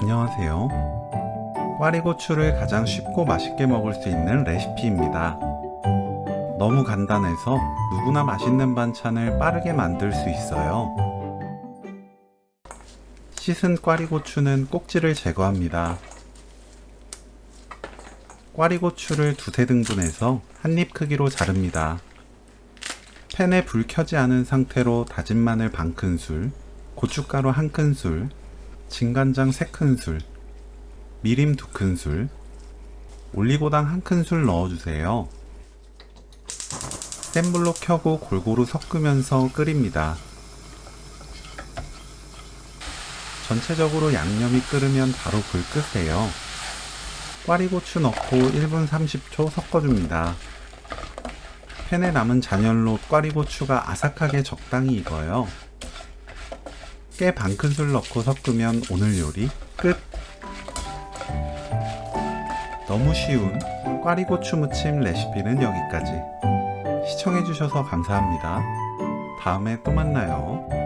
안녕하세요. 꽈리고추를 가장 쉽고 맛있게 먹을 수 있는 레시피입니다. 너무 간단해서 누구나 맛있는 반찬을 빠르게 만들 수 있어요. 씻은 꽈리고추는 꼭지를 제거합니다. 꽈리고추를 두세 등분해서 한입 크기로 자릅니다. 팬에 불 켜지 않은 상태로 다진 마늘 반큰술, 고춧가루 1큰술, 진간장 3큰술, 미림 2큰술, 올리고당 1큰술 넣어주세요. 센 불로 켜고 골고루 섞으면서 끓입니다. 전체적으로 양념이 끓으면 바로 불 끄세요. 꽈리고추 넣고 1분 30초 섞어줍니다. 팬에 남은 잔열로 꽈리고추가 아삭하게 적당히 익어요. 깨 반큰술 넣고 섞으면 오늘 요리 끝! 너무 쉬운 꽈리고추 무침 레시피는 여기까지. 시청해주셔서 감사합니다. 다음에 또 만나요.